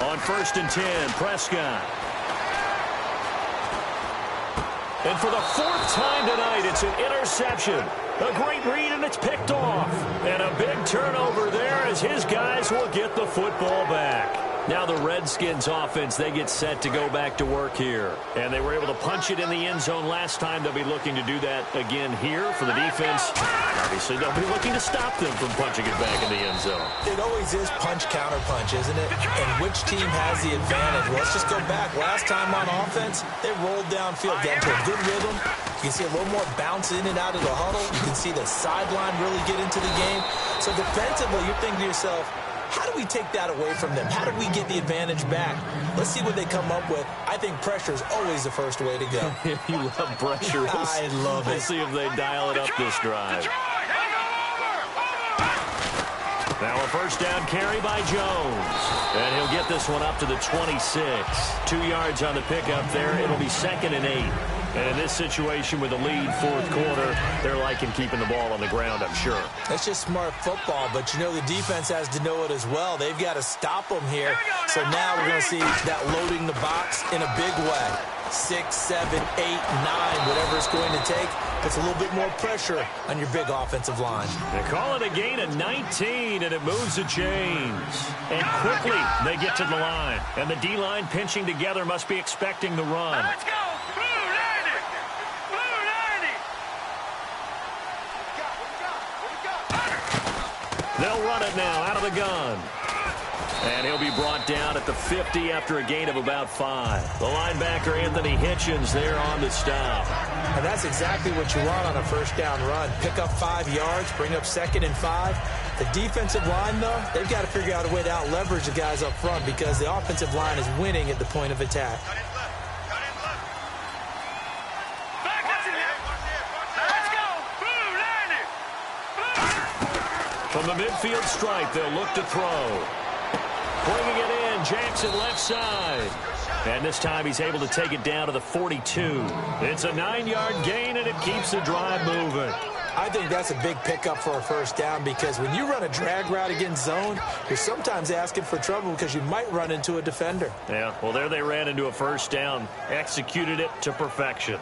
On 1st and 10, Prescott. And for the 4th time tonight, it's an interception. A great read, and it's picked off. And a big turnover there as his guys will get the football back. Now the Redskins offense, they get set to go back to work here. And they were able to punch it in the end zone last time. They'll be looking to do that again here for the defense. Obviously, they'll be looking to stop them from punching it back in the end zone. It always is punch, counter punch, isn't it? And which team has the advantage? Well, let's just go back. Last time on offense, they rolled downfield, got into a good rhythm. You can see a little more bounce in and out of the huddle. You can see the sideline really get into the game. So defensively, you're thinking to yourself, how do we take that away from them? How do we get the advantage back? Let's see what they come up with. I think pressure is always the first way to go. You love pressure. I love it. We'll see if they dial it up this drive. Now a 1st down carry by Jones. And he'll get this one up to the 26. 2 yards on the pickup there. It'll be 2nd and 8. And in this situation with a lead 4th quarter, they're liking keeping the ball on the ground, I'm sure. That's just smart football, but you know the defense has to know it as well. They've got to stop them here. So now we're going to see that loading the box in a big way. 6, 7, 8, 9, whatever it's going to take. Puts a little bit more pressure on your big offensive line. They call it a gain of 19, and it moves the chains. And quickly they get to the line. And the D-line pinching together must be expecting the run. Let's go. They'll run it now out of the gun. And he'll be brought down at the 50 after a gain of about 5. The linebacker, Anthony Hitchens, there on the stop. And that's exactly what you want on a first down run. Pick up 5 yards, bring up 2nd and 5. The defensive line, though, they've got to figure out a way to out-leverage the guys up front because the offensive line is winning at the point of attack. From the midfield stripe, they'll look to throw. Bringing it in, Jackson left side. And this time he's able to take it down to the 42. It's a 9-yard gain, and it keeps the drive moving. I think that's a big pickup for a first down because when you run a drag route against zone, you're sometimes asking for trouble because you might run into a defender. Yeah, well, there they ran into a first down, executed it to perfection.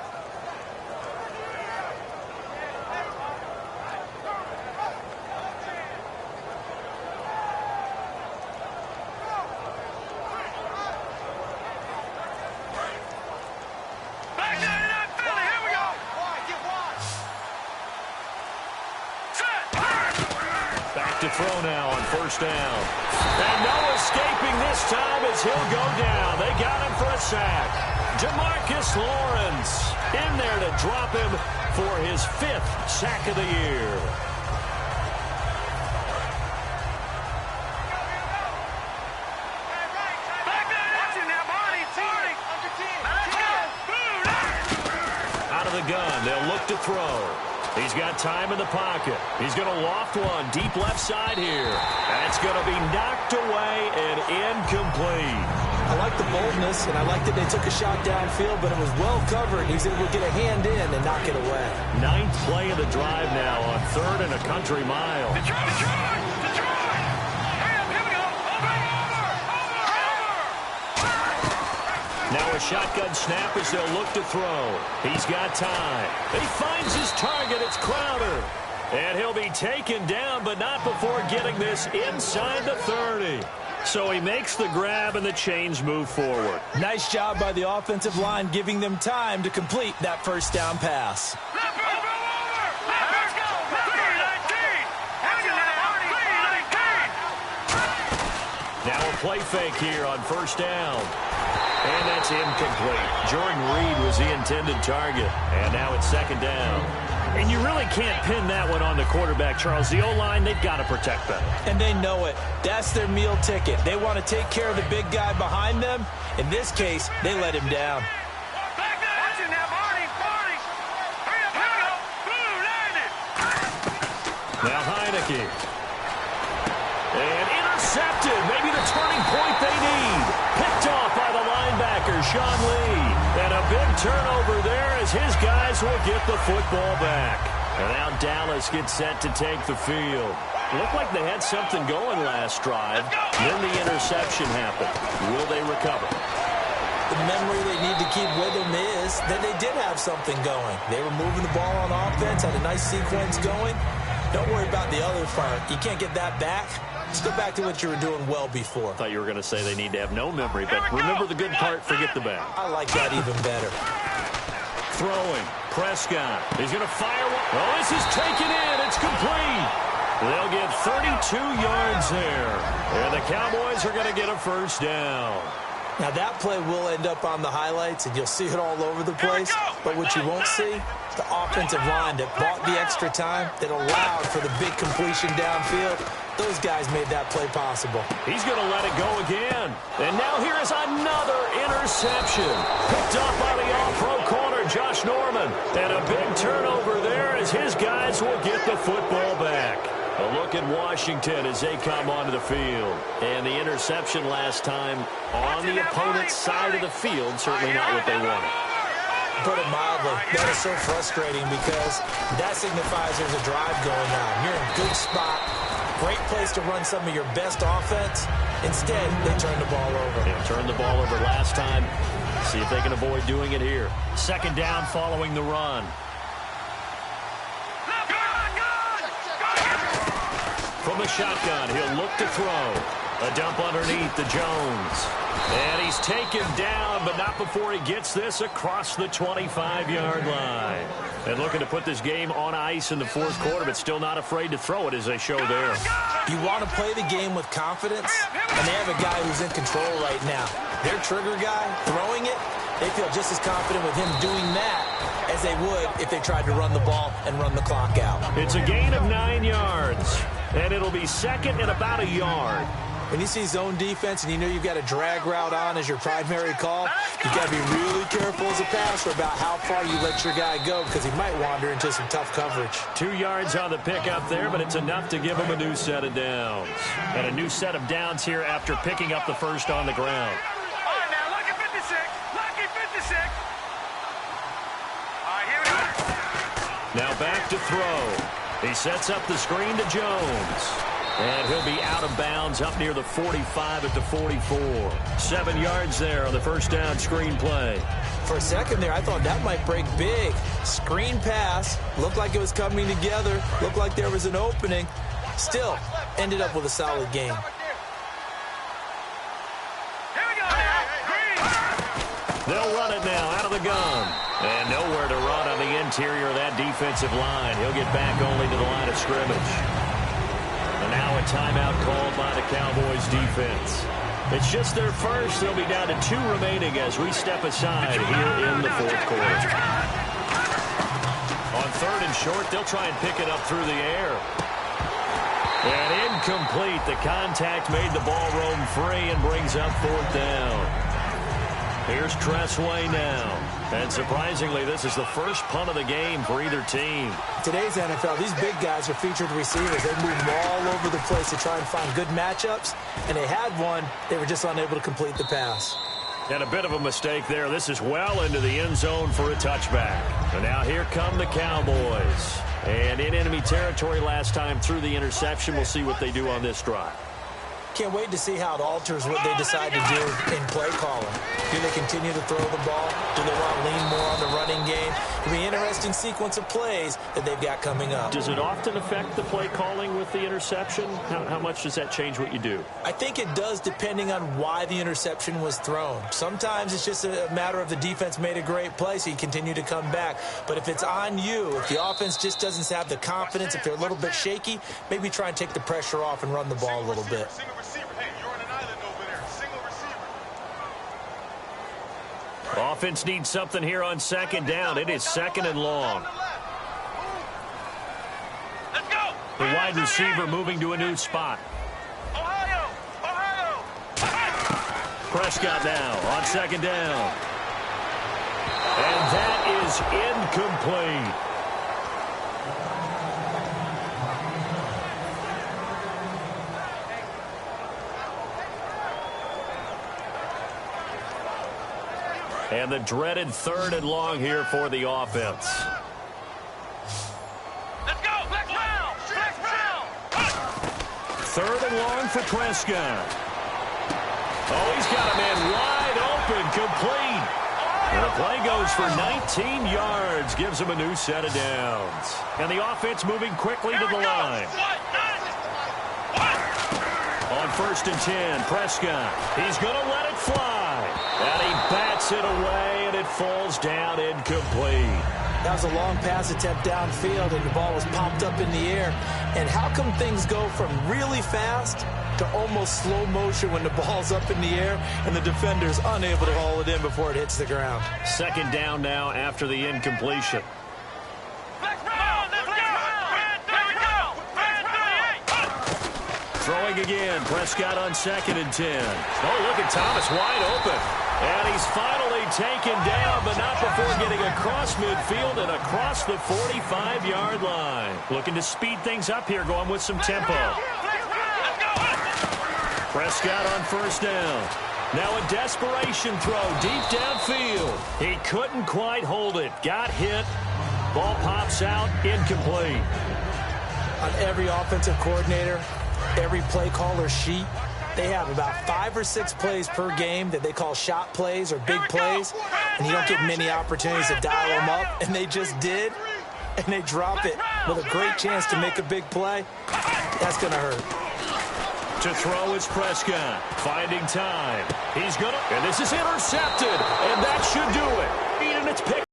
To throw now on first down. And no escaping this time as he'll go down. They got him for a sack. Demarcus Lawrence in there to drop him for his 5th sack of the year. Out of the gun, they'll look to throw. He's got time in the pocket. He's going to loft one deep left side here. That's going to be knocked away and incomplete. I like the boldness, and I like that they took a shot downfield, but it was well covered. He's able to get a hand in and knock it away. 9th play of the drive now on 3rd and a country mile. Now a shotgun snap as they'll look to throw. He's got time. He finds his target. It's Crowder. And he'll be taken down, but not before getting this inside the 30. So he makes the grab, and the chains move forward. Nice job by the offensive line, giving them time to complete that first down pass. Now a play fake here on first down. And that's incomplete. Jordan Reed was the intended target. And now it's 2nd down. And you really can't pin that one on the quarterback, Charles. The O-line, they've got to protect better. And they know it. That's their meal ticket. They want to take care of the big guy behind them. In this case, they let him down. Now Heineke. And intercepted. Maybe the turning point they need. Picked off by the linebacker, Sean Lee. And a big turnover there as his guys will get the football back. And now Dallas gets set to take the field. Looked like they had something going last drive. Then the interception happened. Will they recover? The memory they need to keep with them is that they did have something going. They were moving the ball on offense, had a nice sequence going. Don't worry about the other part. You can't get that back. Let's go back to what you were doing well before. I thought you were going to say they need to have no memory, but remember the good part, forget the bad. I like that even better. Throwing. Prescott. He's going to fire one. Oh, this is taken in. It's complete. They'll get 32 yards there. And the Cowboys are going to get a first down. Now, that play will end up on the highlights, and you'll see it all over the place. But what you won't see, the offensive line that bought the extra time, that allowed for the big completion downfield. Those guys made that play possible. He's going to let it go again. And now here is another interception. Picked off by the all-pro corner, Josh Norman. And a big turnover there as his guys will get the football back. A look at Washington as they come onto the field. And the interception last time on the opponent's side of the field, certainly not what they wanted. Put it mildly, that is so frustrating because that signifies there's a drive going on. You're in a good spot, great place to run some of your best offense. Instead, they turn the ball over. They turned the ball over last time. See if they can avoid doing it here. 2nd down following the run. From the shotgun, he'll look to throw. A dump underneath to Jones. And he's taken down, but not before he gets this across the 25-yard line. And looking to put this game on ice in the fourth quarter, but still not afraid to throw it as they show there. You want to play the game with confidence, and they have a guy who's in control right now. Their trigger guy, throwing it, they feel just as confident with him doing that as they would if they tried to run the ball and run the clock out. It's a gain of 9 yards, and it'll be second and about a yard. When you see zone defense and you know you've got a drag route on as your primary call, you've got to be really careful as a passer about how far you let your guy go because he might wander into some tough coverage. 2 yards on the pickup there, but it's enough to give him a new set of downs. And a new set of downs here after picking up the first on the ground. All right, now, lucky 56. Lucky 56. All right, here we go. Now back to throw. He sets up the screen to Jones. And he'll be out of bounds up near the 45 at the 44. 7 yards there on the first down screen play. For a second there, I thought that might break big. Screen pass. Looked like it was coming together. Looked like there was an opening. Still, ended up with a solid game. Here we go now. Green. They'll run it now out of the gun. And nowhere to run on the interior of that defensive line. He'll get back only to the line of scrimmage. And now a timeout called by the Cowboys defense. It's just their first. They'll be down to 2 remaining as we step aside here in the fourth quarter. On third and short, they'll try and pick it up through the air. And incomplete. The contact made the ball roam free and brings up fourth down. Here's Tressway now. And surprisingly, this is the first punt of the game for either team. Today's NFL, these big guys are featured receivers. They move all over the place to try and find good matchups. And they had one. They were just unable to complete the pass. And a bit of a mistake there. This is well into the end zone for a touchback. And now here come the Cowboys. And in enemy territory last time through the interception. We'll see what they do on this drive. Can't wait to see how it alters what they decide to do in play calling. Do they continue to throw the ball? Do they want to lean more on the running game? It'll be an interesting sequence of plays that they've got coming up. Does it often affect the play calling with the interception? How much does that change what you do? I think it does depending on why the interception was thrown. Sometimes it's just a matter of the defense made a great play, so you continue to come back. But if it's on you, if the offense just doesn't have the confidence, if they're a little bit shaky, maybe try and take the pressure off and run the ball a little bit. Offense needs something here on second down. It is second and long. Let's go. The wide receiver moving to a new spot. Ohio. Prescott now on second down. And that is incomplete. And the dreaded third and long here for the offense. Let's go. Flex round. Flex round. Third and long for Prescott. Oh, he's got a man wide open, complete. And the play goes for 19 yards, gives him a new set of downs. And the offense moving quickly to the line. On first and 10, Prescott. He's going to let it fly. And he bats it away, and it falls down incomplete. That was a long pass attempt downfield, and the ball was popped up in the air. And how come things go from really fast to almost slow motion when the ball's up in the air and the defender's unable to haul it in before it hits the ground? Second down now after the incompletion. Throwing again, Prescott on second and 10. Oh, look at Thomas wide open. And he's finally taken down, but not before getting across midfield and across the 45-yard line. Looking to speed things up here, going with some tempo. Prescott on first down. Now a desperation throw deep downfield. He couldn't quite hold it. Got hit. Ball pops out, incomplete. On every offensive coordinator, every play caller sheet, they have about 5 or 6 plays per game that they call shot plays or big plays, and you don't get many opportunities to dial them up, and they just did, and they drop it with a great chance to make a big play. That's going to hurt. To throw is Prescott, finding time. He's gonna, and this is intercepted, and that should do it. And it's picked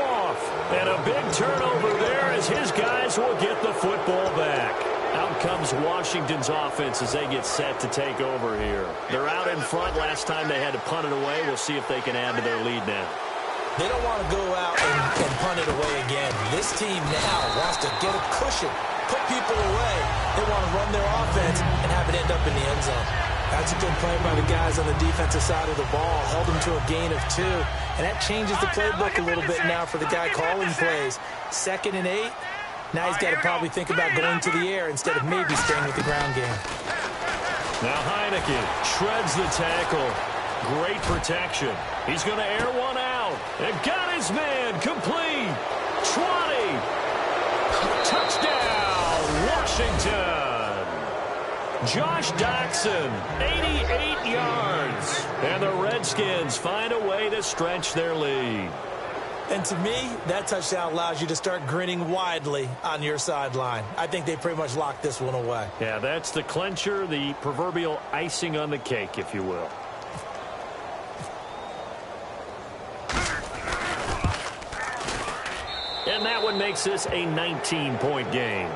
off, and a big turnover there as his guys will get the football back. Out comes Washington's offense as they get set to take over here. They're out in front. Last time they had to punt it away. We'll see if they can add to their lead now. They don't want to go out and punt it away again. This team now wants to get a cushion, put people away. They want to run their offense and have it end up in the end zone. That's a good play by the guys on the defensive side of the ball. Held them to a gain of 2. And that changes the playbook a little bit now for the guy calling plays. 2nd and 8. Now he's got to probably think about going to the air instead of maybe staying with the ground game. Now Heineke shreds the tackle. Great protection. He's going to air one out. And got his man complete. 20. Touchdown, Washington. Josh Doxson, 88 yards. And the Redskins find a way to stretch their lead. And to me, that touchdown allows you to start grinning widely on your sideline. I think they pretty much locked this one away. Yeah, that's the clincher, the proverbial icing on the cake, if you will. And that one makes this a 19-point game.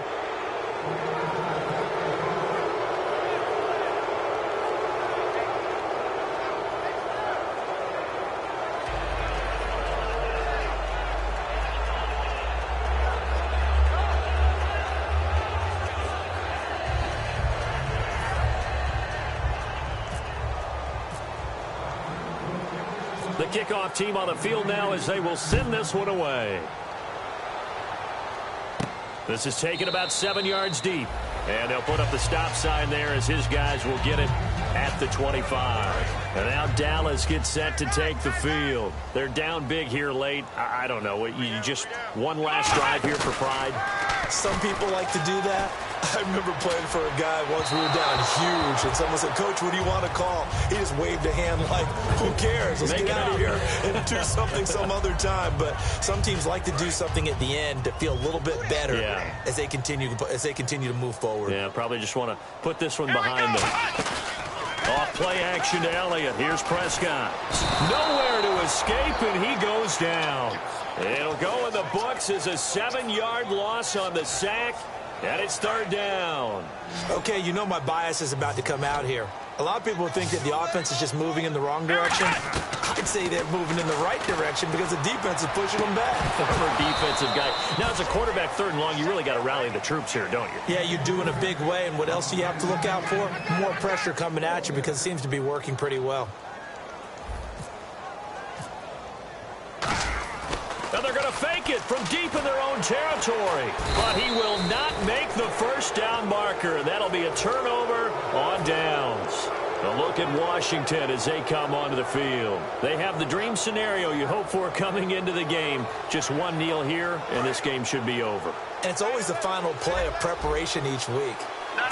The kickoff team on the field now as they will send this one away. This is taken about 7 yards deep. And they'll put up the stop sign there as his guys will get it at the 25. And now Dallas gets set to take the field. They're down big here late. I don't know. You just one last drive here for pride? Some people like to do that. I remember playing for a guy once. We were down huge, and someone said, "Coach, what do you want to call?" He just waved a hand like, "Who cares? Let's get out of here and do something some other time." But some teams like to do something at the end to feel a little bit better as they continue to move forward. Yeah, probably just want to put this one behind them. Off play action to Elliott. Here's Prescott. Nowhere to escape, and he goes down. It'll go in the books as a 7-yard loss on the sack. And it's 3rd down. Okay, you know my bias is about to come out here. A lot of people think that the offense is just moving in the wrong direction. I'd say they're moving in the right direction because the defense is pushing them back. Former defensive guy. Now, as a quarterback, 3rd and long, you really got to rally the troops here, don't you? Yeah, you do in a big way. And what else do you have to look out for? More pressure coming at you because it seems to be working pretty well. And they're going to fake it from deep in their own territory. But he will not make the first down marker. That'll be a turnover on downs. A look at Washington as they come onto the field. They have the dream scenario you hope for coming into the game. Just one kneel here, and this game should be over. And it's always the final play of preparation each week.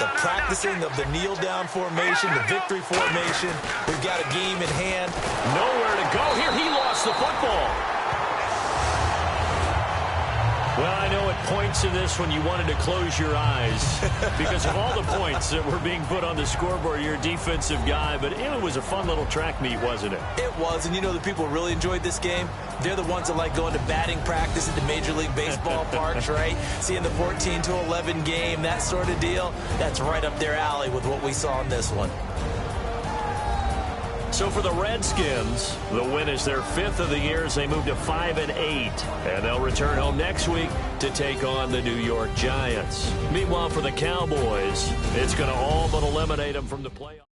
The practicing of the kneel-down formation, the victory formation. We've got a game in hand. Nowhere to go here. He lost the football. Well, I know at points in this when you wanted to close your eyes because of all the points that were being put on the scoreboard. You're a defensive guy, but it was a fun little track meet, wasn't it? It was, and you know the people who really enjoyed this game? They're the ones that like going to batting practice at the Major League Baseball parks, right? Seeing the 14-11 game, that sort of deal. That's right up their alley with what we saw in this one. So for the Redskins, the win is their 5th of the year as they move to 5-8. And they'll return home next week to take on the New York Giants. Meanwhile, for the Cowboys, it's going to all but eliminate them from the playoffs.